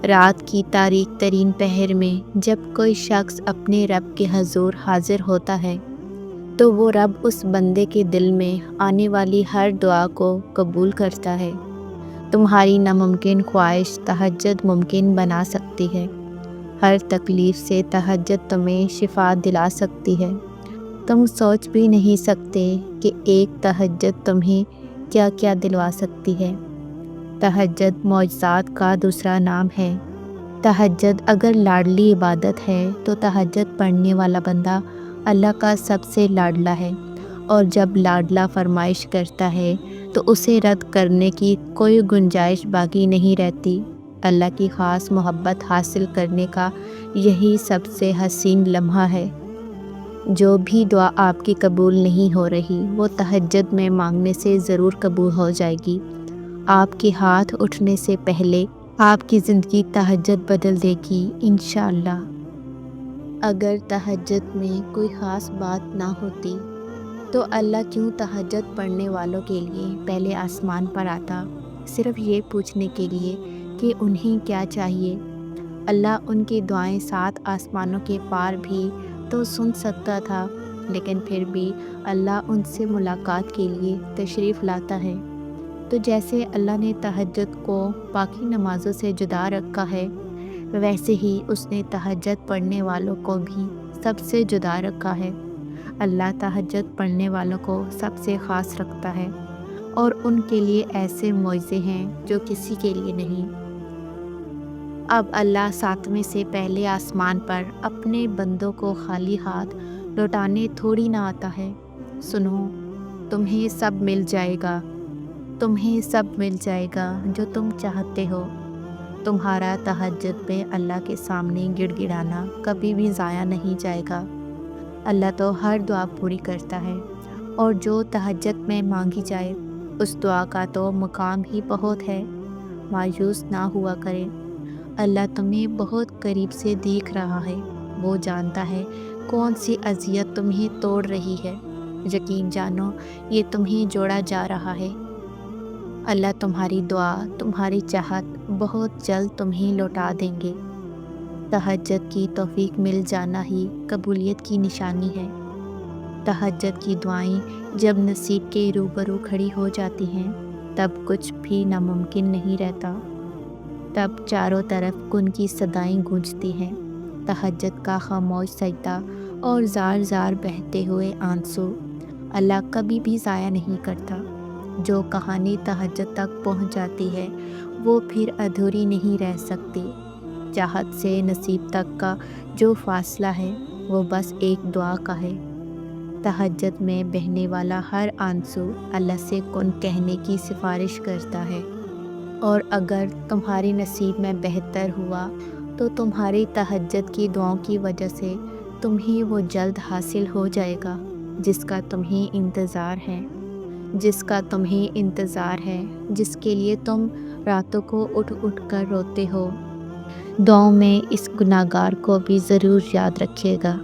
رات کی تاریک ترین پہر میں جب کوئی شخص اپنے رب کے حضور حاضر ہوتا ہے تو وہ رب اس بندے کے دل میں آنے والی ہر دعا کو قبول کرتا ہے۔ تمہاری ناممکن خواہش تہجد ممکن بنا سکتی ہے۔ ہر تکلیف سے تہجد تمہیں شفا دلا سکتی ہے۔ تم سوچ بھی نہیں سکتے کہ ایک تہجد تمہیں کیا کیا دلوا سکتی ہے۔ تہجد معجزات کا دوسرا نام ہے۔ تہجد اگر لاڈلی عبادت ہے تو تہجد پڑھنے والا بندہ اللہ کا سب سے لاڈلا ہے، اور جب لاڈلا فرمائش کرتا ہے تو اسے رد کرنے کی کوئی گنجائش باقی نہیں رہتی۔ اللہ کی خاص محبت حاصل کرنے کا یہی سب سے حسین لمحہ ہے۔ جو بھی دعا آپ کی قبول نہیں ہو رہی وہ تہجد میں مانگنے سے ضرور قبول ہو جائے گی۔ آپ کے ہاتھ اٹھنے سے پہلے آپ کی زندگی تہجد بدل دے گی انشاءاللہ۔ اگر تہجد میں کوئی خاص بات نہ ہوتی تو اللہ کیوں تہجد پڑھنے والوں کے لیے پہلے آسمان پر آتا، صرف یہ پوچھنے کے لیے کہ انہیں کیا چاہیے؟ اللہ ان کی دعائیں 7 آسمانوں کے پار بھی تو سن سکتا تھا، لیکن پھر بھی اللہ ان سے ملاقات کے لیے تشریف لاتا ہے۔ تو جیسے اللہ نے تہجد کو باقی نمازوں سے جدا رکھا ہے، ویسے ہی اس نے تہجد پڑھنے والوں کو بھی سب سے جدا رکھا ہے۔ اللہ تہجد پڑھنے والوں کو سب سے خاص رکھتا ہے، اور ان کے لیے ایسے معجزے ہیں جو کسی کے لیے نہیں۔ اب اللہ 7ویں سے پہلے آسمان پر اپنے بندوں کو خالی ہاتھ لوٹانے تھوڑی نہ آتا ہے۔ سنو، تمہیں سب مل جائے گا، تمہیں سب مل جائے گا جو تم چاہتے ہو۔ تمہارا تہجد میں اللہ کے سامنے گڑ گڑانا کبھی بھی ضائع نہیں جائے گا۔ اللہ تو ہر دعا پوری کرتا ہے، اور جو تہجد میں مانگی جائے اس دعا کا تو مقام ہی بہت ہے۔ مایوس نہ ہوا کرے، اللہ تمہیں بہت قریب سے دیکھ رہا ہے۔ وہ جانتا ہے کون سی اذیت تمہیں توڑ رہی ہے۔ یقین جانو یہ تمہیں جوڑا جا رہا ہے۔ اللہ تمہاری دعا، تمہاری چاہت بہت جلد تمہیں لوٹا دیں گے۔ تہجد کی توفیق مل جانا ہی قبولیت کی نشانی ہے۔ تہجد کی دعائیں جب نصیب کے روبرو کھڑی ہو جاتی ہیں تب کچھ بھی ناممکن نہیں رہتا۔ تب چاروں طرف کن کی صدائیں گونجتی ہیں۔ تہجد کا خاموش سجدہ اور زار زار بہتے ہوئے آنسو اللہ کبھی بھی ضائع نہیں کرتا۔ جو کہانی تہجد تک پہنچ جاتی ہے وہ پھر ادھوری نہیں رہ سکتی۔ چاہت سے نصیب تک کا جو فاصلہ ہے وہ بس ایک دعا کا ہے۔ تہجد میں بہنے والا ہر آنسو اللہ سے کن کہنے کی سفارش کرتا ہے، اور اگر تمہاری نصیب میں بہتر ہوا تو تمہاری تہجد کی دعاؤں کی وجہ سے تمہیں وہ جلد حاصل ہو جائے گا جس کا تمہیں انتظار ہے، جس کا تمہیں انتظار ہے، جس کے لیے تم راتوں کو اٹھ اٹھ کر روتے ہو۔ دعاؤں میں اس گناہگار کو بھی ضرور یاد رکھیے گا۔